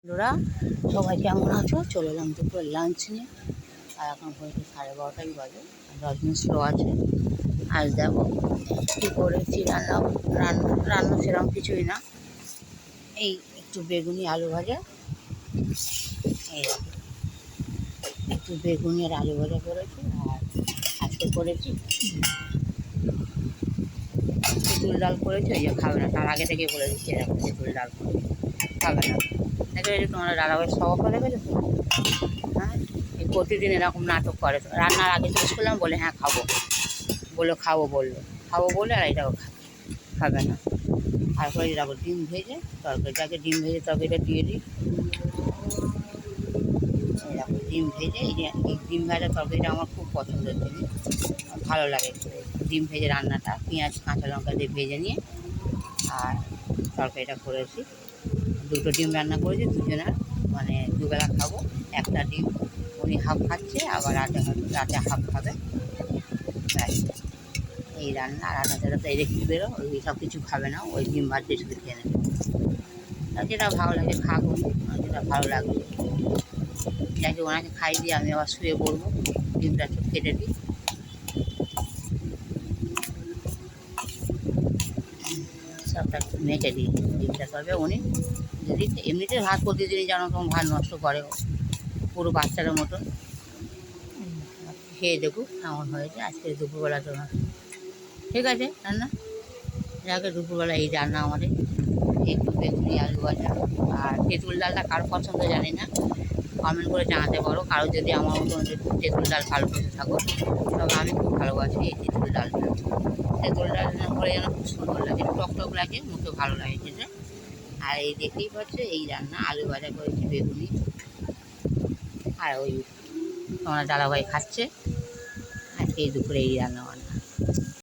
বন্ধুরা, সবাই কেমন আছো? চলে এলাম দুপুরে লাঞ্চ নিয়ে। আর এখন পর্যন্ত 12:30 বাজে, 10 মিনিট স্লো আছে। আজ দেখো কী করেছি রান্না। রান্না রান্না সেরকম কিছুই না, এই একটু বেগুনি আলু ভাজা। এই দেখো, একটু বেগুনি আর আলু ভাজা করেছি। আর আজকে করেছি তেঁতুল ডাল করেছি। ওই যে খাবে না, তার আগে থেকে বলে দিচ্ছি এরকম তেঁতুল ডাল করে খাবে না। দেখে এই যে তোমার দাদাভাইয়ের স্বভাবটা দেখেছো তো? হ্যাঁ, এই প্রতিদিন এরকম নাটক করে। রান্নার আগে জিজ্ঞেস করলাম, বলে হ্যাঁ খাবো, বললো খাবো, খাবো বলে, আর এটাও খাবে না। তারপরে এরকম ডিম ভেজে তরকারিটাকে, ডিম ভেজে তরকারিটা দিয়ে দিই। এরকম ডিম ভেজে, এই ডিম ভাজা তরকারিটা আমার খুব পছন্দের জিনিস, ভালো লাগে। ডিম ভেজে রান্নাটা পেঁয়াজ কাঁচা লঙ্কা দিয়ে ভেজে নিয়ে আর তরকারিটা করেছি। দুটো ডিম রান্না করেছি, দুজনের মানে দুবেলা খাবো। একটা ডিম উনি হাফ খাচ্ছে, আবার রাতে হাফ খাবে। ব্যাস, এই রান্না। আর রান্না ছাড়া তো এদিকে বেরো, ওই সব কিছু খাবে না, ওই ডিম ভাত দিয়ে শুধু খেয়ে নেবে। আর যেটা ভালো লাগে খাক উনি, যেটা ভালো লাগবে। যাকে ওনাকে খাই দিয়ে আমি আবার শুয়ে পড়বো, ডিমটা একটু কেটে দিই। সবটা মেখে দিই, ডিমটা তবে উনি যদি এমনিতে ভাত প্রতিদিনই যেন তখন ভাত নষ্ট করে, পুরো বাচ্চাদের মতন। খেয়ে দেখুক কেমন হয়েছে আজকে দুপুরবেলা। তোমার ঠিক আছে রান্না, যাকে দুপুরবেলা এই রান্না আমাদের। একটু বেগুনি আলু ভাজা আর তেঁতুল ডালটা কারো পছন্দ জানি না, কমেন্ট করে জানাতে পারো। কারো যদি আমার মতন তেঁতুল ডাল ভালো করে থাকো, তবে আমি খুব ভালোবাসি এই তেঁতুল ডালটা। তেঁতুল ডাল করে যেন খুব সুন্দর লাগে, টক টক লাগে, মুখে ভালো লাগে খেতে। আর এই দেখতেই পাচ্ছে এই রান্না, আলু ভাজা করেছি, বেগুনি। আর ওই তোমার দাদাভাই খাচ্ছে। আজকে এই দুপুরে এই রান্না বান্না।